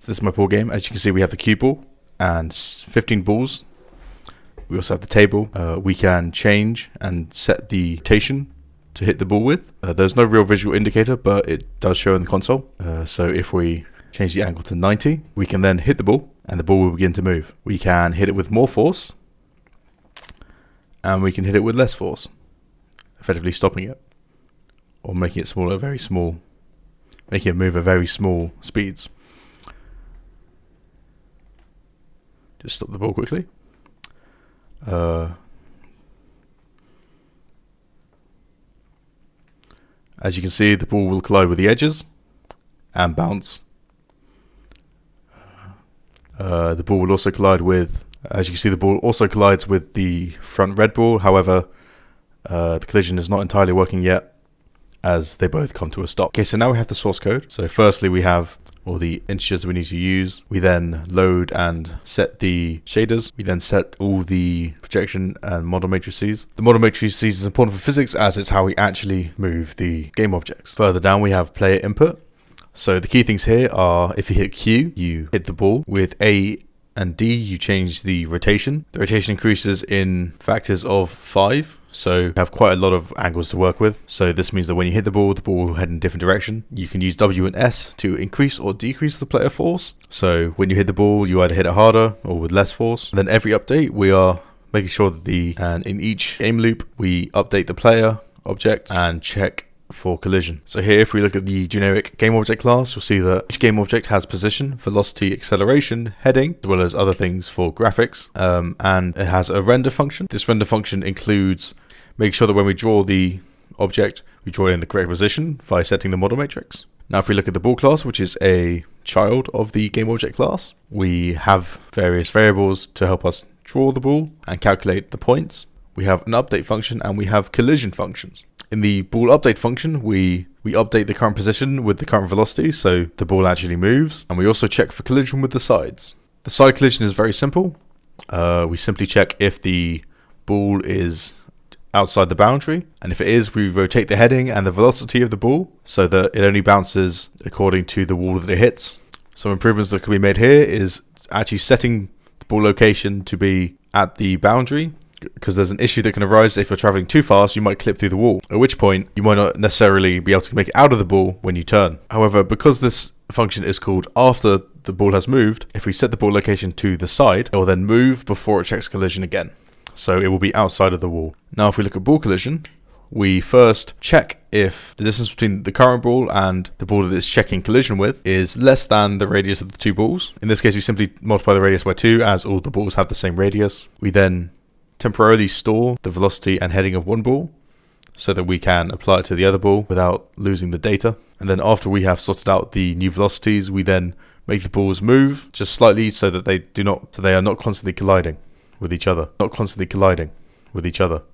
So this is my pool game. As you can see, we have the cue ball and 15 balls. We also have the table. We can change and set the rotation to hit the ball with. There's no real visual indicator, but it does show in the console. So if we change the angle to 90, we can then hit the ball and the ball will begin to move. We can hit it with more force and we can hit it with less force, effectively stopping it or making it smaller, very small, making it move at very small speeds. Just stop the ball quickly. As you can see, the ball will collide with the edges and bounce. The ball will also collide with, as you can see, the ball also collides with the front red ball. However, the collision is not entirely working yet as they both come to a stop. Okay, so now we have the source code. So firstly, we have all the integers that we need to use. We then load and set the shaders. We then set all the projection and model matrices. The model matrices is important for physics as it's how we actually move the game objects. Further down, we have player input. So the key things here are if you hit Q, you hit the ball. With A and D, you change the rotation. The rotation increases in factors of 5, so you have quite a lot of angles to work with. So this means that when you hit the ball will head in a different direction. You can use W and S to increase or decrease the player force. So when you hit the ball, you either hit it harder or with less force. And then every update, we are making sure that and in each game loop, we update the player object and check for collision. So here, if we look at the generic game object class, you'll see that each game object has position, velocity, acceleration, heading, as well as other things for graphics, and it has a render function. This render function includes making sure that when we draw the object, we draw it in the correct position by setting the model matrix. Now, if we look at the ball class, which is a child of the game object class, we have various variables to help us draw the ball and calculate the points. We have an update function and we have collision functions. In the ball update function, we update the current position with the current velocity, so the ball actually moves, and we also check for collision with the sides. The side collision is very simple. We simply check if the ball is outside the boundary, and if it is, we rotate the heading and the velocity of the ball so that it only bounces according to the wall that it hits. Some improvements that can be made here is actually setting the ball location to be at the boundary, because there's an issue that can arise if you're traveling too fast, you might clip through the wall, at which point you might not necessarily be able to make it out of the ball when you turn. However, because this function is called after the ball has moved, if we set the ball location to the side, it will then move before it checks collision again. So it will be outside of the wall. Now, if we look at ball collision, we first check if the distance between the current ball and the ball that it's checking collision with is less than the radius of the two balls. In this case, we simply multiply the radius by 2 as all the balls have the same radius. We then temporarily store the velocity and heading of one ball so that we can apply it to the other ball without losing the data. And then after we have sorted out the new velocities, we then make the balls move just slightly so that they are not constantly colliding with each other.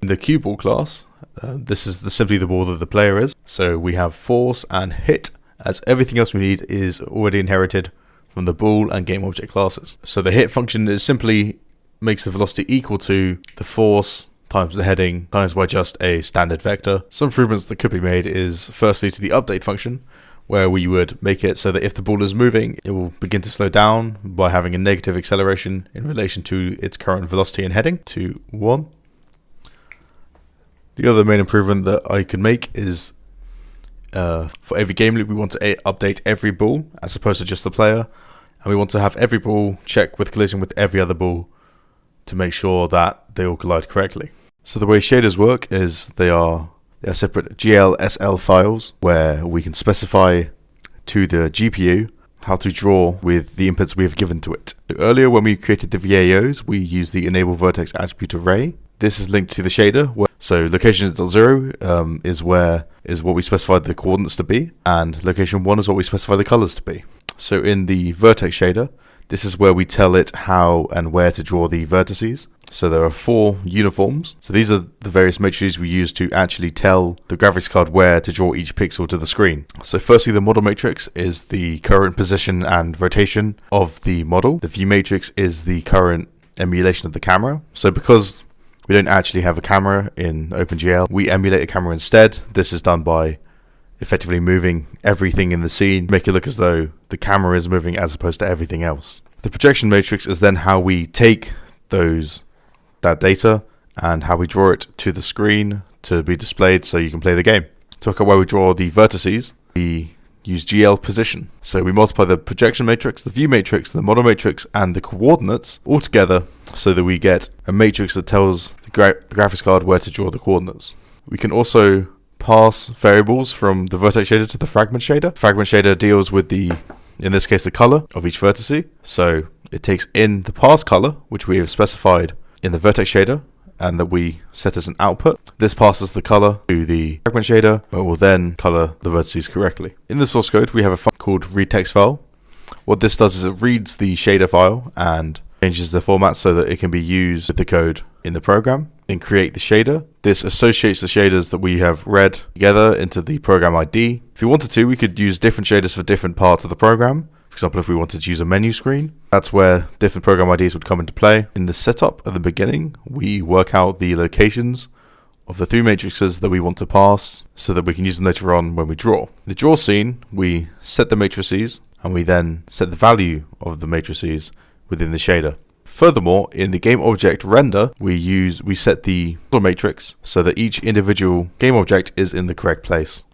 In the cue ball class, this is simply the ball that the player is. So we have force and hit, as everything else we need is already inherited from the ball and game object classes. So the hit function is simply makes the velocity equal to the force times the heading times by just a standard vector. Some improvements that could be made is firstly to the update function, where we would make it so that if the ball is moving, it will begin to slow down by having a negative acceleration in relation to its current velocity and heading to 1. The other main improvement that I could make is for every game loop we want to update every ball as opposed to just the player, and we want to have every ball check with collision with every other ball to make sure that they all collide correctly. So the way shaders work is they are separate GLSL files where we can specify to the GPU how to draw with the inputs we have given to it. So earlier when we created the VAOs, we used the enable vertex attribute array. This is linked to the shader. So location.0 is what we specified the coordinates to be, and location 1 is what we specify the colors to be. So in the vertex shader, this is where we tell it how and where to draw the vertices. So there are 4 uniforms. So these are the various matrices we use to actually tell the graphics card where to draw each pixel to the screen. So firstly, the model matrix is the current position and rotation of the model. The view matrix is the current emulation of the camera. So because we don't actually have a camera in OpenGL, we emulate a camera instead. This is done by effectively moving everything in the scene, make it look as though the camera is moving as opposed to everything else. The projection matrix is then how we take that data and how we draw it to the screen to be displayed so you can play the game. To look at where we draw the vertices, we use GL position. So we multiply the projection matrix, the view matrix, the model matrix, and the coordinates all together so that we get a matrix that tells the graphics card where to draw the coordinates. We can also pass variables from the vertex shader to the fragment shader. Fragment shader deals with in this case, the color of each vertice. So it takes in the pass color, which we have specified in the vertex shader, and that we set as an output. This passes the color to the fragment shader, and will then color the vertices correctly. In the source code, we have a file called readTextFile. What this does is it reads the shader file and changes the format so that it can be used with the code in the program. Then create the shader. This associates the shaders that we have read together into the program ID. If we wanted to, we could use different shaders for different parts of the program. For example, if we wanted to use a menu screen, that's where different program IDs would come into play. In the setup at the beginning, we work out the locations of the three matrices that we want to pass so that we can use them later on when we draw. In the draw scene, we set the matrices and we then set the value of the matrices within the shader. Furthermore, in the game object render, we set the matrix so that each individual game object is in the correct place.